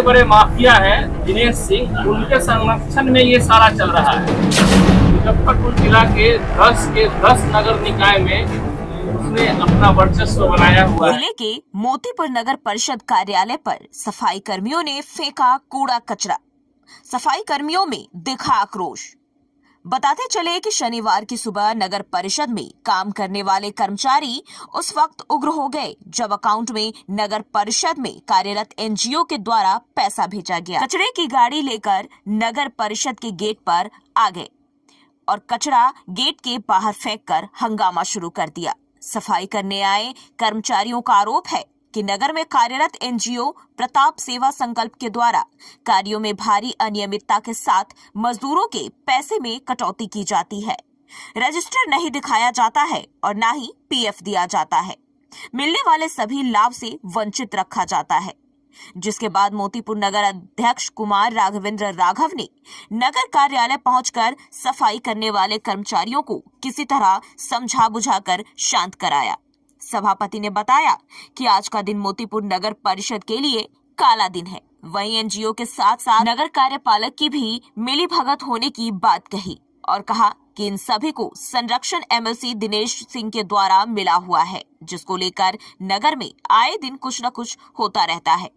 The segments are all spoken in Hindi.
बड़े माफिया हैं दिनेश सिंह, उनके संरक्षण में ये सारा चल रहा है। मुजफ्फरपुर जिला के 10 नगर निकाय में उसने अपना वर्चस्व बनाया हुआ है। जिले के मोतीपुर नगर परिषद कार्यालय पर सफाई कर्मियों ने फेंका कूड़ा कचरा। सफाई कर्मियों में दिखा आक्रोश। बताते चले कि शनिवार की सुबह नगर परिषद में काम करने वाले कर्मचारी उस वक्त उग्र हो गए जब अकाउंट में नगर परिषद में कार्यरत एनजीओ के द्वारा पैसा भेजा गया। कचरे की गाड़ी लेकर नगर परिषद के गेट पर आ गए और कचरा गेट के बाहर फेंककर हंगामा शुरू कर दिया। सफाई करने आए कर्मचारियों का आरोप है कि नगर में कार्यरत एनजीओ प्रताप सेवा संकल्प के द्वारा कार्यों में भारी अनियमितता के साथ मजदूरों के पैसे में कटौती की जाती है। रजिस्टर नहीं दिखाया जाता है और न ही पीएफ दिया जाता है। मिलने वाले सभी लाभ से वंचित रखा जाता है, जिसके बाद मोतीपुर नगर अध्यक्ष कुमार राघवेंद्र राघव ने नगर कार्यालय पहुंचकर सफाई करने वाले कर्मचारियों को किसी तरह समझा बुझाकर शांत कराया। सभापति ने बताया कि आज का दिन मोतीपुर नगर परिषद के लिए काला दिन है। वहीं एनजीओ के साथ साथ नगर कार्यपालक की भी मिली भगत होने की बात कही और कहा कि इन सभी को संरक्षण एमएलसी दिनेश सिंह के द्वारा मिला हुआ है, जिसको लेकर नगर में आए दिन कुछ न कुछ होता रहता है।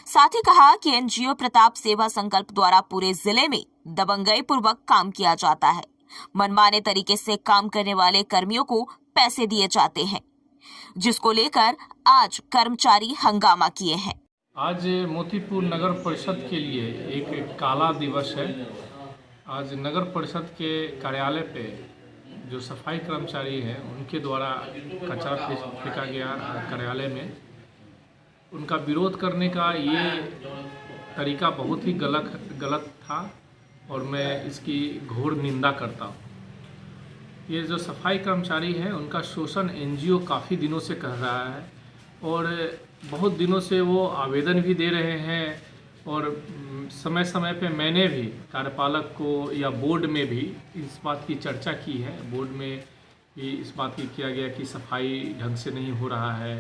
साथ ही कहा कि एनजीओ प्रताप सेवा संकल्प द्वारा पूरे जिले में दबंगई पूर्वक काम किया जाता है। मनमाने तरीके से काम करने वाले कर्मियों को पैसे दिए जाते हैं, जिसको लेकर आज कर्मचारी हंगामा किए हैं। आज मोतीपुर नगर परिषद के लिए एक काला दिवस है। आज नगर परिषद के कार्यालय पे जो सफाई कर्मचारी हैं उनके द्वारा कचरा फेंका गया कार्यालय में। उनका विरोध करने का ये तरीका बहुत ही गलत था और मैं इसकी घोर निंदा करता हूँ। ये जो सफाई कर्मचारी हैं उनका शोषण एनजीओ काफ़ी दिनों से कर रहा है और बहुत दिनों से वो आवेदन भी दे रहे हैं और समय समय पे मैंने भी कार्यपालक को या बोर्ड में भी इस बात की चर्चा की है। बोर्ड में भी इस बात की किया गया कि सफाई ढंग से नहीं हो रहा है।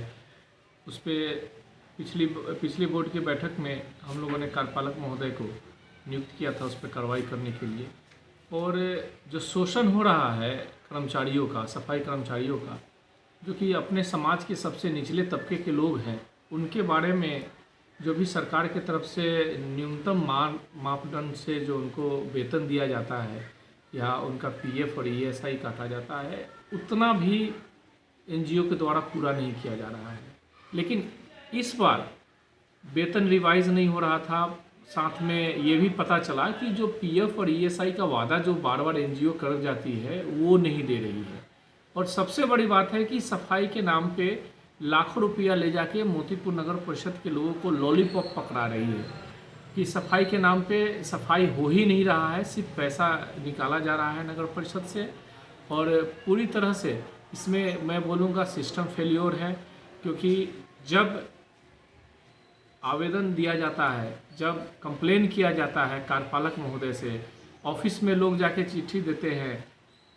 उस पर पिछली बोर्ड की बैठक में हम लोगों ने कार्यपालक महोदय को नियुक्त किया था उस पर कार्रवाई करने के लिए। और जो शोषण हो रहा है कर्मचारियों का, सफाई कर्मचारियों का, जो कि अपने समाज के सबसे निचले तबके के लोग हैं, उनके बारे में जो भी सरकार की तरफ से न्यूनतम मापदंड से जो उनको वेतन दिया जाता है या उनका पीएफ और ईएसआई काटा जाता है, उतना भी एनजीओ के द्वारा पूरा नहीं किया जा रहा है। लेकिन इस बार वेतन रिवाइज नहीं हो रहा था। साथ में ये भी पता चला कि जो पीएफ और ईएसआई का वादा जो बार बार एनजीओ कर जाती है वो नहीं दे रही है। और सबसे बड़ी बात है कि सफाई के नाम पे लाखों रुपया ले जाके मोतीपुर नगर परिषद के लोगों को लॉलीपॉप पकड़ा रही है कि सफाई के नाम पे सफाई हो ही नहीं रहा है, सिर्फ पैसा निकाला जा रहा है नगर परिषद से। और पूरी तरह से इसमें मैं बोलूँगा सिस्टम फेल्योर है, क्योंकि जब आवेदन दिया जाता है, जब कंप्लेन किया जाता है कार्यपालक महोदय से, ऑफिस में लोग जाके चिट्ठी देते हैं,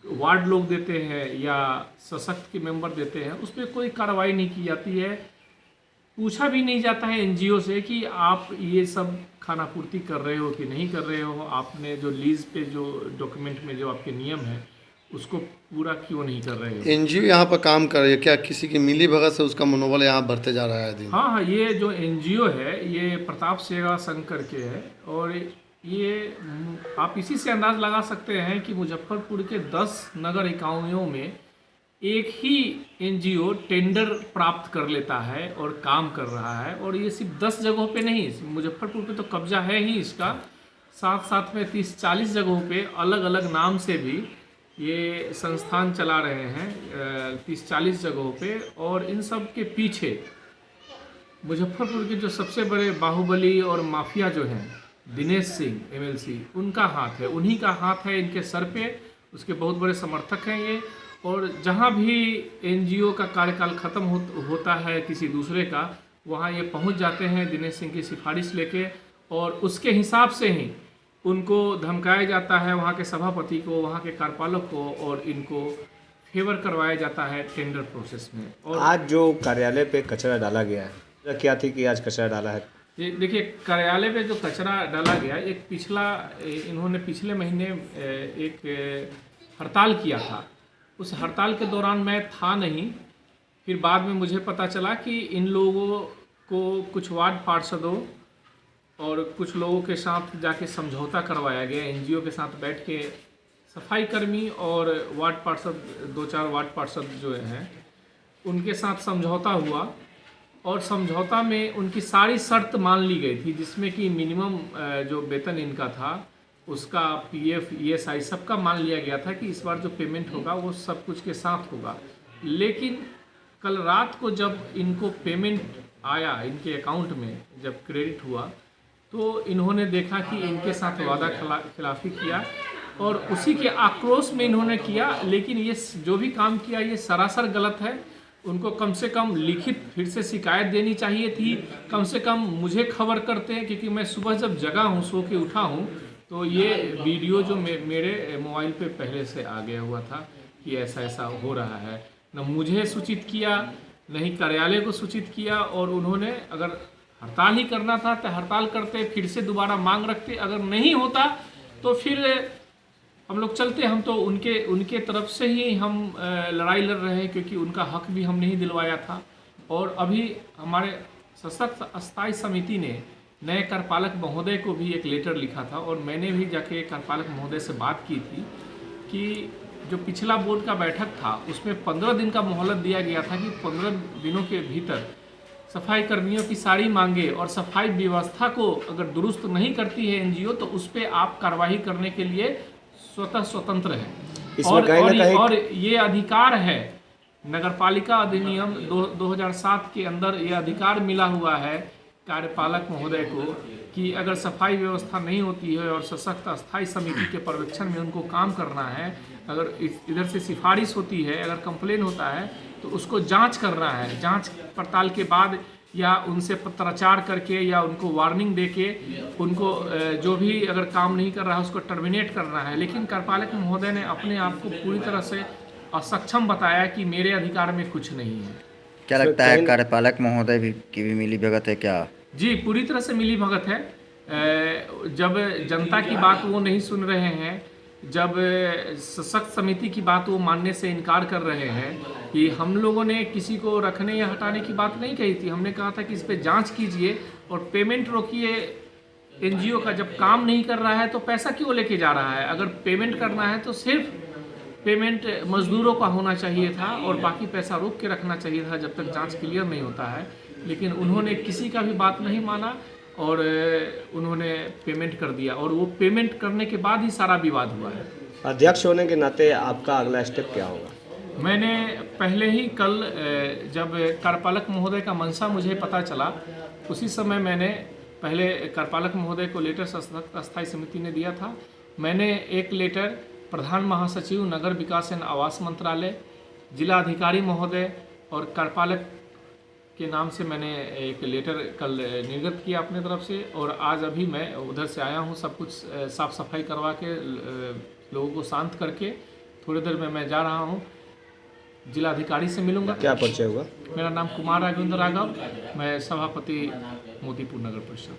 वार्ड लोग देते हैं या सशक्त के मेंबर देते हैं, उस पर कोई कार्रवाई नहीं की जाती है। पूछा भी नहीं जाता है एनजीओ से कि आप ये सब खानापूर्ति कर रहे हो कि नहीं कर रहे हो, आपने जो लीज पे जो डॉक्यूमेंट में जो आपके नियम है उसको पूरा क्यों नहीं कर रहे हो। एनजीओ यहाँ पर काम कर रही है, क्या किसी की मिली भगत से उसका मनोबल यहाँ बढ़ते जा रहा है दिन? हाँ, ये जो एनजीओ है ये प्रताप सेवा संघ करके है और ये आप इसी से अंदाज लगा सकते हैं कि मुजफ्फरपुर के 10 नगर इकाइयों में एक ही एनजीओ टेंडर प्राप्त कर लेता है और काम कर रहा है। और ये सिर्फ 10 जगहों पे नहीं, मुजफ्फरपुर पे तो कब्जा है ही इसका, साथ साथ में 30-40 जगहों पे अलग अलग नाम से भी ये संस्थान चला रहे हैं 30-40 जगहों पे। और इन सब के पीछे मुजफ्फरपुर के जो सबसे बड़े बाहुबली और माफिया जो हैं दिनेश सिंह एमएलसी, उनका हाथ है, उन्हीं का हाथ है इनके सर पे। उसके बहुत बड़े समर्थक हैं ये। और जहाँ भी एनजीओ का कार्यकाल ख़त्म होता है किसी दूसरे का, वहाँ ये पहुँच जाते हैं दिनेश सिंह की सिफारिश लेके और उसके हिसाब से ही उनको धमकाया जाता है, वहाँ के सभापति को, वहाँ के कार्यपालक को, और इनको फेवर करवाया जाता है टेंडर प्रोसेस में। और आज जो कार्यालय पे कचरा डाला गया है, क्या थी कि आज कचरा डाला है? ये देखिए, कार्यालय में जो कचरा डाला गया, इन्होंने पिछले महीने एक हड़ताल किया था। उस हड़ताल के दौरान मैं था नहीं, फिर बाद में मुझे पता चला कि इन लोगों को कुछ वार्ड पार्षदों और कुछ लोगों के साथ जाके समझौता करवाया गया। एनजीओ के साथ बैठ के सफाई कर्मी और वार्ड पार्षद, 2-4 वार्ड पार्षद जो हैं उनके साथ समझौता हुआ और समझौता में उनकी सारी शर्त मान ली गई थी, जिसमें कि मिनिमम जो वेतन इनका था उसका पीएफ, ईएसआई सबका मान लिया गया था कि इस बार जो पेमेंट होगा वो सब कुछ के साथ होगा। लेकिन कल रात को जब इनको पेमेंट आया, इनके अकाउंट में जब क्रेडिट हुआ, तो इन्होंने देखा कि इनके साथ वादा खिलाफी किया और उसी के आक्रोश में इन्होंने किया। लेकिन ये जो भी काम किया ये सरासर गलत है। उनको कम से कम लिखित फिर से शिकायत देनी चाहिए थी, कम से कम मुझे खबर करते हैं, क्योंकि मैं सुबह जब जगा हूँ, सो के उठा हूँ, तो ये वीडियो जो मेरे मोबाइल पे पहले से आ गया हुआ था कि ऐसा ऐसा हो रहा है। न मुझे सूचित किया, न ही कार्यालय को सूचित किया। और उन्होंने अगर हड़ताल ही करना था तो हड़ताल करते, फिर से दोबारा मांग रखते। अगर नहीं होता तो फिर हम लोग चलते। हम तो उनके तरफ से ही हम लड़ाई लड़ रहे हैं, क्योंकि उनका हक भी हमने ही दिलवाया था। और अभी हमारे सशक्त अस्थायी समिति ने नए कार्यपालक महोदय को भी एक लेटर लिखा था और मैंने भी जाके कार्यपालक महोदय से बात की थी कि जो पिछला बोर्ड का बैठक था उसमें 15 दिन का मोहलत दिया गया था कि 15 दिनों के भीतर सफाई कर्मियों की सारी मांगे और सफाई व्यवस्था को अगर दुरुस्त नहीं करती है एनजीओ, तो उस पर आप कार्रवाई करने के लिए स्वतंत्र है। और ये अधिकार है, नगरपालिका अधिनियम 2007 के अंदर ये अधिकार मिला हुआ है कार्यपालक महोदय को कि अगर सफाई व्यवस्था नहीं होती है और सशक्त अस्थायी समिति के पर्यवेक्षण में उनको काम करना है, अगर इधर से सिफारिश होती है, अगर कंप्लेन होता है तो उसको जांच करना है। जांच पड़ताल के बाद या उनसे पत्राचार करके या उनको वार्निंग देके उनको जो भी अगर काम नहीं कर रहा है उसको टर्मिनेट करना है। लेकिन कार्यपालक महोदय ने अपने आप को पूरी तरह से असक्षम बताया कि मेरे अधिकार में कुछ नहीं है। क्या लगता है कार्यपालक महोदय की भी मिली भगत है क्या? जी, पूरी तरह से मिली भगत है। जब जनता की बात वो नहीं सुन रहे हैं, जब सशक्त समिति की बात वो मानने से इनकार कर रहे हैं, कि हम लोगों ने किसी को रखने या हटाने की बात नहीं कही थी। हमने कहा था कि इस पे जांच कीजिए और पेमेंट रोकिए। एनजीओ का जब काम नहीं कर रहा है तो पैसा क्यों लेके जा रहा है? अगर पेमेंट करना है तो सिर्फ पेमेंट मजदूरों का होना चाहिए था और बाकी पैसा रोक के रखना चाहिए था जब तक जांच क्लियर नहीं होता है। लेकिन उन्होंने किसी का भी बात नहीं माना और उन्होंने पेमेंट कर दिया और वो पेमेंट करने के बाद ही सारा विवाद हुआ है। अध्यक्ष होने के नाते आपका अगला स्टेप क्या होगा? मैंने पहले ही कल जब कार्यपालक महोदय का मंशा मुझे पता चला, उसी समय मैंने पहले कार्यपालक महोदय को लेटर सशक्त अस्थायी समिति ने दिया था। मैंने एक लेटर प्रधान महासचिव नगर विकास एवं आवास मंत्रालय, जिला अधिकारी महोदय और कार्यपालक के नाम से मैंने एक लेटर कल निर्गत किया अपने तरफ से। और आज अभी मैं उधर से आया हूँ, सब कुछ साफ सफाई करवा के लोगों को शांत करके थोड़ी देर में मैं जा रहा हूँ, जिला अधिकारी से मिलूंगा। क्या परिचय हुआ? मेरा नाम कुमार राघवेंद्र राघव, मैं सभापति मोतीपुर नगर परिषद।